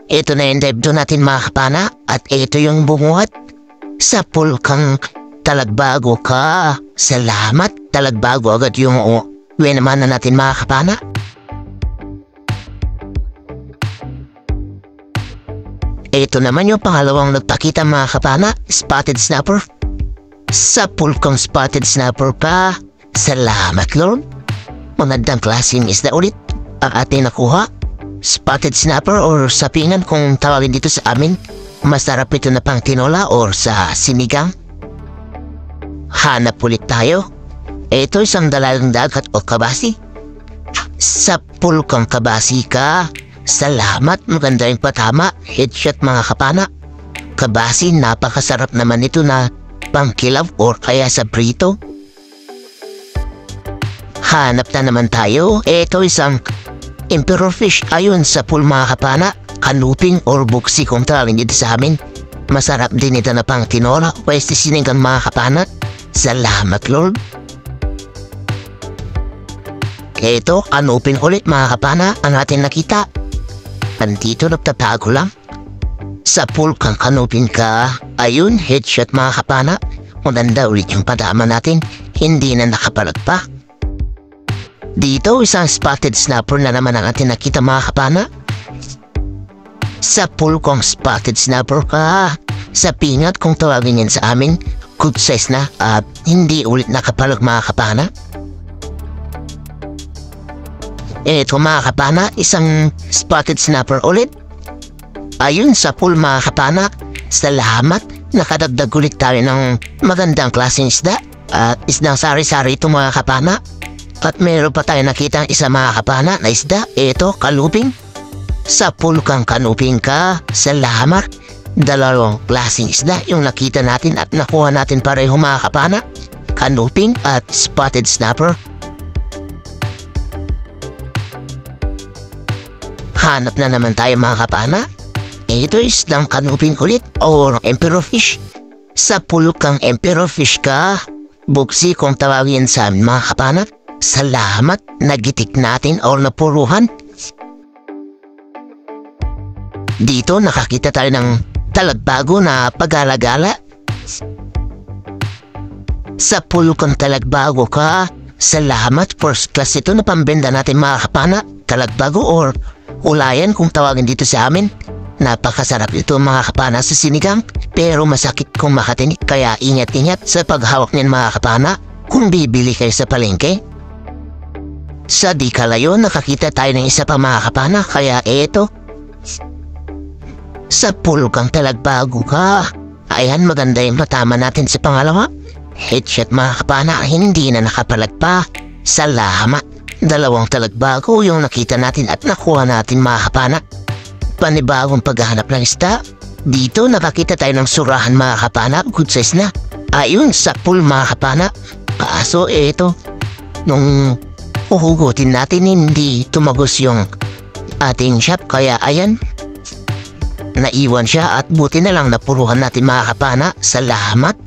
ito na yung dive doon natin mga kapana at ito yung bumuhat sa pulkang Talagbago ka. Salamat, Talagbago agad yung naman na natin mga kapana. Ito naman yung pangalawang nagpakita mga kapana, spotted snapper. Sa pulkang spotted snapper ka. Salamat Lord. Magandang klaseng isda ulit ang ating nakuha. Spotted snapper or sapingan kung tawagin dito sa amin. Masarap ito na pang tinola or sa sinigang. Hanap ulit tayo. Ito isang dalagang dagat o kabasi. Sa pulkang kabasi ka. Salamat, maganda yung patama. Headshot mga kapana. Kabasi, napakasarap naman ito na pangkilaw or kaya sa prito. Hanap na naman tayo. Ito isang emperor fish. Ayun sa pool mga kapana. Kanuping or buksi kung tawagin dito sa amin. Masarap din ito na pang tinola. Pwede sinigang mga kapana. Salamat Lord. Ito, kanuping ulit mga kapana ang ating nakita. Nandito nagtatago lang. Sa pool kang kanupin ka. Ayun, headshot mga kapana. Maganda ulit yung padama natin. Hindi na nakapalag pa. Dito, isang spotted snapper na naman ang ating nakita mga kapana. Sa pool kong spotted snapper ka. Sa pingat kung tawagin yan sa amin. Good size na at hindi ulit nakapalag mga kapana. Ito mga kapana, isang spotted snapper ulit. Ayun sa pool mga kapana. Salamat, nakadagdag ulit tayo ng magandang klaseng isda. At isdang sari-sari ito mga kapana. At meron pa tayo nakita isa mga kapana na isda. Ito, kaluping. Sa pool kang kanuping ka. Salamat. Dalawang klaseng isda yung nakita natin at nakuha natin pareho mga kapana. Kanuping at spotted snapper. Hanap na naman tayo mga kapana. Ito isdang kanuping ulit or emperor fish. Sa pool kang emperor fish ka. Buksi kung tawagin sa amin mga kapana. Salamat, nagitik natin or napuruhan. Dito nakakita tayo ng talagbago na pag-alagala. Sa pool kang talagbago ka. Salamat, first class ito na pambenda natin mga kapana. Talagbago or ulayan kung tawagin dito sa amin. Napakasarap ito mga kapana sa sinigang. Pero masakit kung makatinik kaya ingat-ingat sa paghawak niyan mga kapana. Kung bibili kayo sa palengke. Sa di kalayo nakakita tayo ng isa pa mga kapana. Kaya eto. Sa pool kang talagbago ka. Ayan, maganda yung matama natin sa pangalawa. Headshot mga kapana, hindi na nakapalag pa. Salamat. Dalawang talagbago yung nakita natin at nakuha natin mga kapana. Panibagong paghahanap ng isda. Dito nakakita tayo ng surahan mga kapana. Good size na. Ayun sa pool mga kapana. Kaso ito, nung uhugutin natin hindi tumagos yung ating shop. Kaya ayan, naiwan siya at buti na lang napuruhan natin mga kapana. Salamat.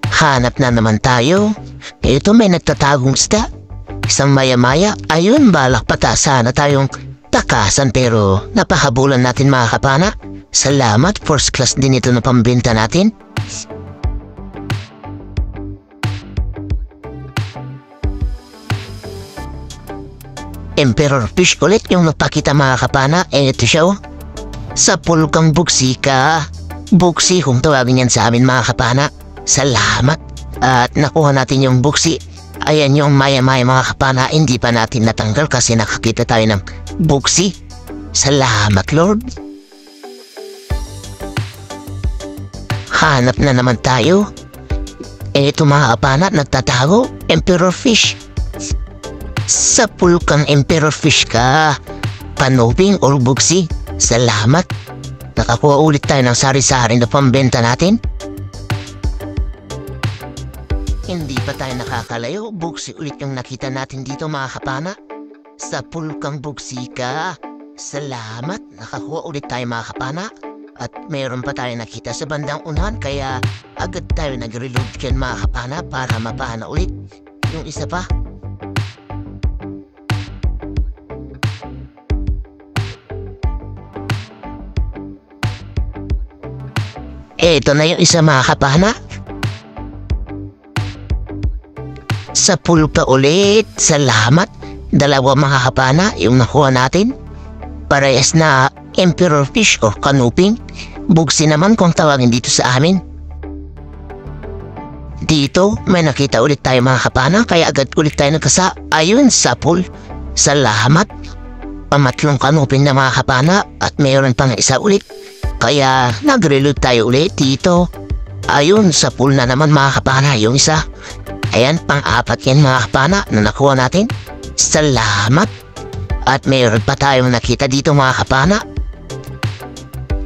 Hanap na naman tayo. Ito may nagtatagong isda. Isang maya-maya, ayun balak patasan na tayong takasan pero napahabulan natin mga kapana. Salamat, first class din ito na pambenta natin. Emperor fish ulit yung napakita mga kapana. Ito siya oh. Sa pulkang buksi ka. Buksi kung tawagin yan sa amin mga kapana. Salamat. At nakuha natin yung buksi. Ayan yung maya-maya mga kapana. Hindi pa natin natanggal kasi nakakita tayo ng buksi. Salamat Lord. Hanap na naman tayo. Ito mga kapana nagtatago. Emperor fish. Sa pulkang emperor fish ka. Panuping or buksi. Salamat. Nakakuha ulit tayo ng sari-sari na pambenta natin. Hindi pa tayo nakakalayo. Buksi ulit yung nakita natin dito mga kapana. Sa pulkang buksi ka. Salamat. Nakakuha ulit tayo mga kapana. At mayroon pa tayo nakita sa bandang unahan. Kaya agad tayo nag-reload dyan mga kapana para mapahana ulit yung isa pa. Ito na yung isa mga kapana. Sa pulpa ulit. Salamat. Dalawa mga kapana yung nakuha natin. Parehas na emperor fish o kanuping. Bugsi naman kung tawagin dito sa amin. Dito may nakita ulit tayo mga kapana. Kaya agad ulit tayo nagkasa. Ayun sa pool. Salamat. Pamatlong kanuping na mga kapana. At mayroon pang isa ulit. Kaya nag-reload tayo ulit dito. Ayun sa pool na naman mga kapana yung isa. Ayan pang-apat yan mga kapana na nakuha natin. Salamat. At mayroon pa tayong nakita dito mga kapana.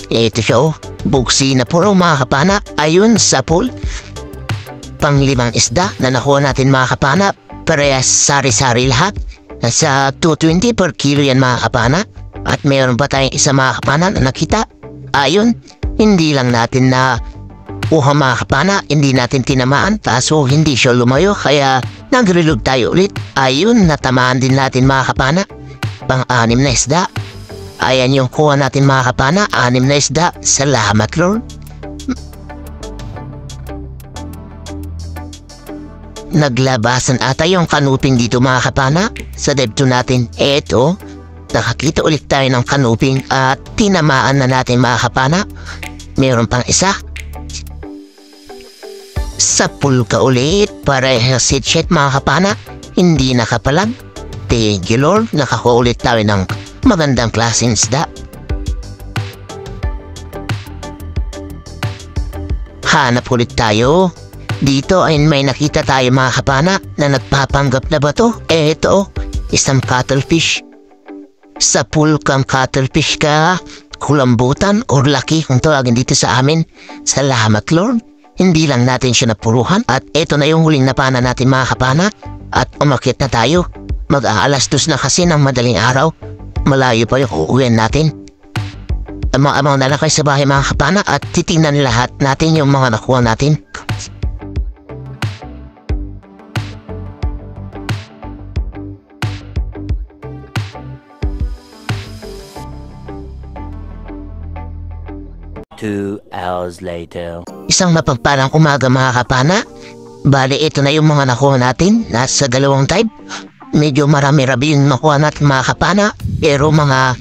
Ito siya oh. Bugsi na puro mga kapana. Ayun sa pool. Pang-limang isda na nakuha natin mga kapana. Parehas sari-sari lahat. Nasa 220 per kilo yan mga kapana. At mayroon pa tayong isa mga kapana na nakita. Ayun, hindi lang natin na mga kapana, hindi natin tinamaan, kaso hindi siya lumayo, kaya nag-reload tayo ulit. Ayun, natamaan din natin mga kapana. Pang-anim na isda. Ayan yung kuha natin mga kapana, 6 na isda. Salamat Lord. Naglabasan ata yung kanuping dito mga kapana. Sa debto natin, eto. Nakakita ulit tayo ng kanuping at tinamaan na natin mga kapana. Mayroon pang isa. Sa pulka ulit. Parehas sit-shit mga kapana. Hindi nakapalag. Thank you Lord. Nakakuha ulit tayo ng magandang klaseng isda. Hanap ulit tayo. Dito ay may nakita tayo mga kapana na nagpapanggap na ba to? Eto, isang cuttlefish. Sa pool kang cuttlefish ka, kulambutan or laki kung tawagin dito sa amin. Salamat Lord. Hindi lang natin siya napuruhan at ito na yung huling napana natin mga kapana at umakyat na tayo. Mag-aalas 2 na kasi ng madaling araw. Malayo pa yung uuwian natin. Amaw na lang kayo sa bahay mga kapana at titingnan lahat natin yung mga nakuha natin. Two hours later. Isang mapagpalang umaga mga kapana. Bale ito na yung mga nakuha natin. Nasa 2 type. Medyo marami-rabi yung nakuha natin mga kapana. Pero mga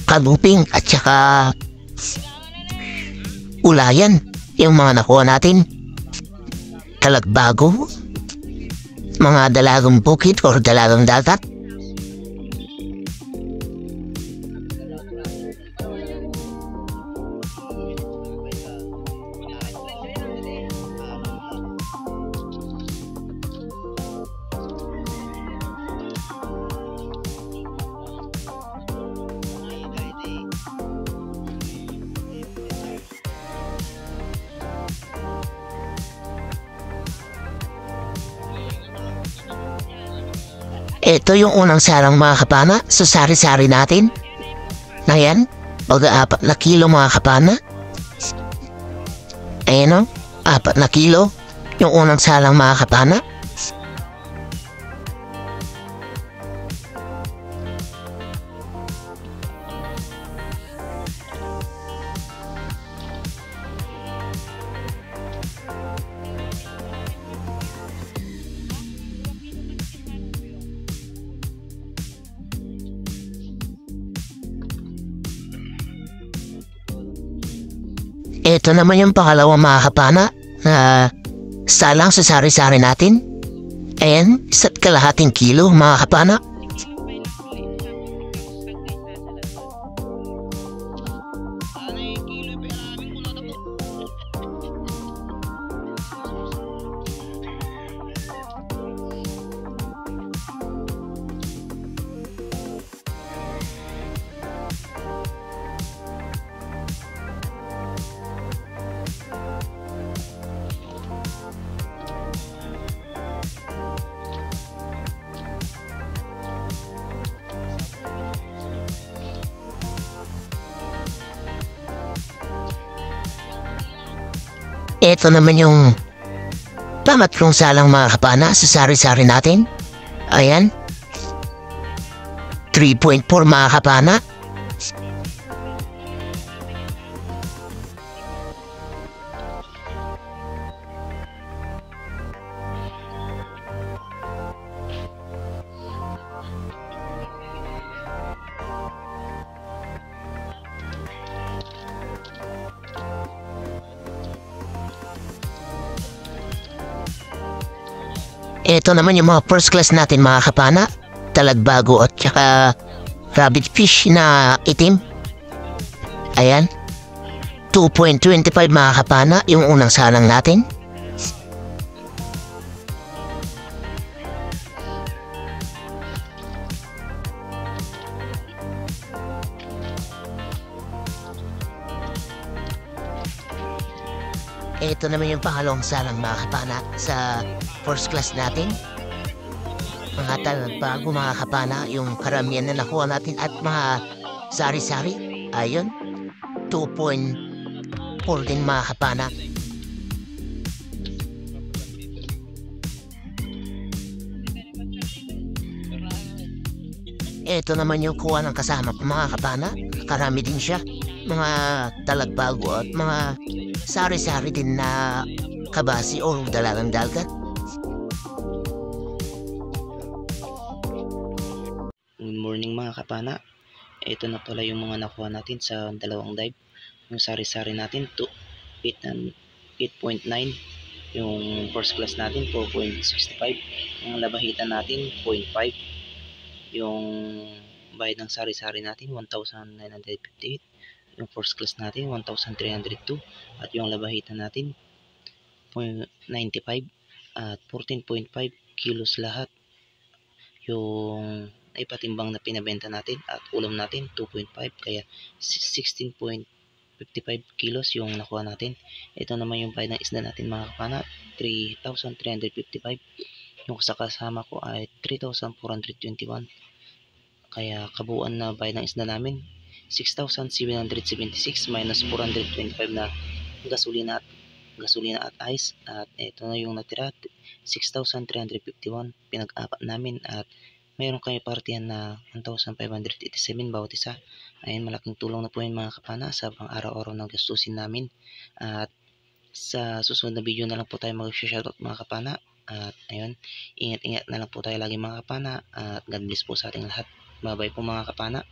kanuping at saka ulayan yung mga nakuha natin. Talagbago. Mga dalagang bukid or dalagang dagat. Ito yung unang sarang mga kapana sa sari-sari natin. Ayan, mag-4 na kilo mga kapana. Ayan o, 4 na kilo yung unang sarang mga kapana. Ito naman yung pangalawang mga kapana. Salang sa sari-sari natin. Ayan, 1.5 kilo mga kapana. Ito naman yung pamatlong salang mga kapana sa sari-sari natin. Ayan. 3.4 mga kapana. Ito naman yung mga first class natin mga kapana. Talagbago at saka rabbit fish na itim. Ayan. 2.25 mga kapana yung unang salang natin. Ito naman yung pangalawang salang mga kapana sa first class natin. Mga talagbago mga kapana, yung karamihan na nakuha natin at mga sari-sari. Ayun, 2.4 din mga kapana. Ito naman yung kuha ng kasama ko mga kapana. Karami din siya. Mga talagbago at mga sari-sari din na kabasi o dalagang dagat. Good morning mga kapana. Ito na pala yung mga nakuha natin sa dalawang dive. Yung sari-sari natin 8.9. Yung first class natin 4.65. Yung labahitan natin 0.5. Yung bayad ng sari-sari natin 1,958. Yung first class natin 1,302. At yung labahitan natin 0.95 at 14.5 kilos lahat. Yung ipatimbang na pinabenta natin at ulam natin 2.5, kaya 16.55 kilos yung nakuha natin. Ito naman yung bayad ng isda natin mga kapana, 3,355. Yung sa kasama ko ay 3,421, kaya kabuuan na bayad ng isda namin 6,776 minus 425 na gasolina at ice. At ito na yung natira, 6,351 pinag-apat namin at mayroon kayo partihan na 1,587 bawat isa. Ayun, malaking tulong na po yun mga kapana sa pang-araw-araw na gastusin namin. At sa susunod na video na lang po tayo mag-shoutout mga kapana. At ayun, ingat-ingat na lang po tayo lagi mga kapana. At God bless po sa ating lahat. Bye-bye po mga kapana.